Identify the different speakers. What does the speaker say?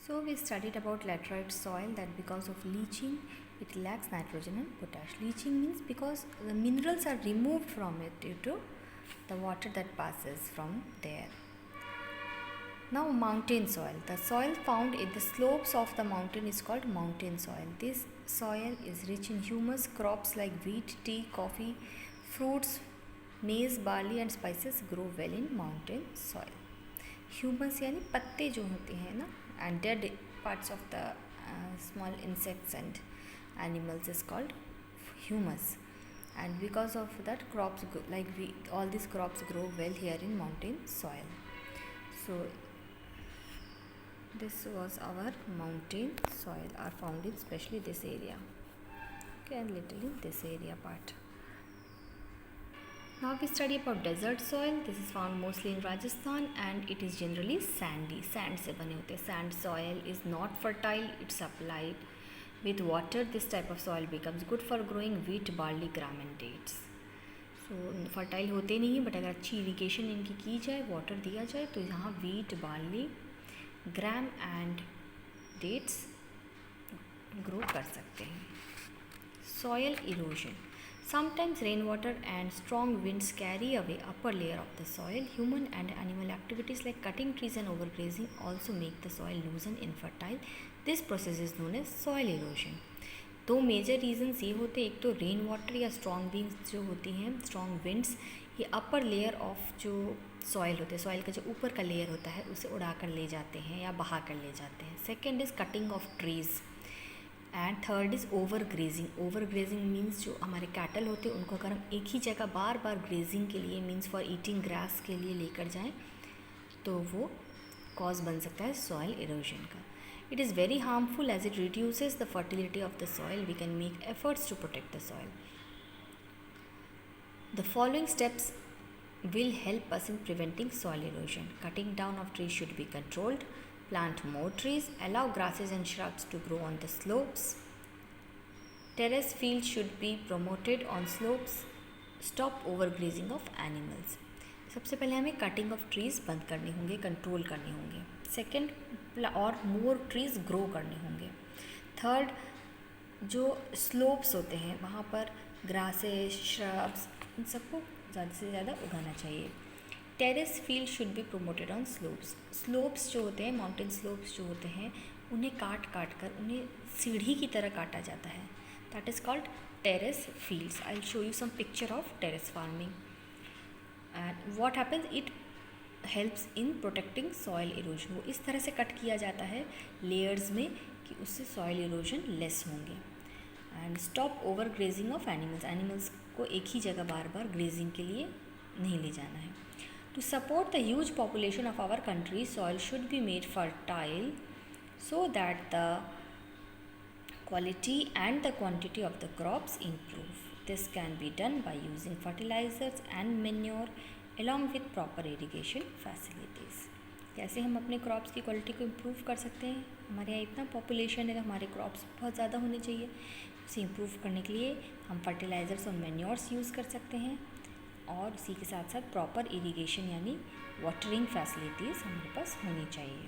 Speaker 1: So we studied about laterite soil that because of leaching it lacks nitrogen and potash. Leaching means because the minerals are removed from it due to the water that passes from there. Now mountain soil. The soil found in the slopes of the mountain is called mountain soil. This soil is rich in humus. Crops like wheat, tea, coffee, fruits, maize, barley and spices grow well in mountain soil. Humus यानी पत्ते जो होते हैं ना and dead parts of the small insects and animals is called humus and because of that crops like we all this crops grow well here in mountain soil. So this was our mountain soil are found in especially this area, okay, and little in this area part. Now we study about desert soil. This is found mostly in Rajasthan and it is generally sandy. Sand से बने होते हैं. Sand soil is not fertile. It's supplied with water. This type of soil becomes good for growing wheat, barley, gram and dates. So fertile होते नहीं but अगर अच्छी irrigation इनकी की जाए, वाटर दिया जाए तो यहाँ wheat, barley, gram and dates grow कर सकते हैं. Soil erosion. Sometimes rainwater and strong winds carry away upper layer of the soil. Human and animal activities like cutting trees and overgrazing also make the soil loose and infertile. This process is known as soil erosion. दो major reasons ये होते हैं, एक तो rain water या strong winds जो होती हैं, स्ट्रॉन्ग विंड्स ये अपर लेयर ऑफ जो सॉइल होते हैं, सॉइल का जो ऊपर का लेयर होता है उसे उड़ा कर ले जाते हैं या बहा कर ले जाते हैं. Second is cutting of trees and third is over grazing. Over grazing means जो हमारे कैटल होते हैं उनको अगर हम एक ही जगह बार बार ग्रेजिंग के लिए मीन्स फॉर ईटिंग ग्रास के लिए लेकर जाएं तो वो कॉज बन सकता है सॉइल इरोजन का. It is very harmful as it reduces the fertility of the soil. We can make efforts to protect the soil. The following steps will help us in preventing soil erosion. Cutting down of trees should be controlled. Plant more trees. Allow grasses and shrubs to grow on the slopes. Terrace fields should be promoted on slopes. Stop overgrazing of animals. सबसे पहले हमें cutting of trees बंद करने होंगे, control करने होंगे. Second और मोर trees grow करने होंगे. थर्ड जो स्लोप्स होते हैं वहाँ पर ग्रासेस, श्रब्स इन सबको ज़्यादा से ज़्यादा उगाना चाहिए. Terrace field should be promoted on slopes. Slopes जो होते हैं, माउंटेन स्लोप्स जो होते हैं उन्हें काट कर उन्हें सीढ़ी की तरह काटा जाता है. That is called terrace fields. I will show you some picture of terrace farming and what happens. It helps in protecting soil erosion. वो इस तरह से कट किया जाता है लेयर्स में कि उससे सॉइल इरोजन लेस होंगे. And stop over grazing of animals. Animals को एक ही जगह बार बार ग्रेजिंग के लिए नहीं ले जाना है. To support the huge population of our country soil should be made fertile so that the quality and the quantity of the crops improve. This can be done by using fertilizers and manure along with proper irrigation facilities. कैसे हम अपने crops की quality को improve कर सकते हैं. हमारे यहाँ इतना पॉपुलेशन है तो हमारे क्रॉप्स बहुत ज़्यादा होने चाहिए. उसे इम्प्रूव करने के लिए हम फर्टिलाइज़र्स और मैन्योर्स यूज़ कर सकते हैं और उसी के साथ साथ प्रॉपर इरिगेशन यानी वाटरिंग फैसिलिटीज़ हमारे पास होनी चाहिए.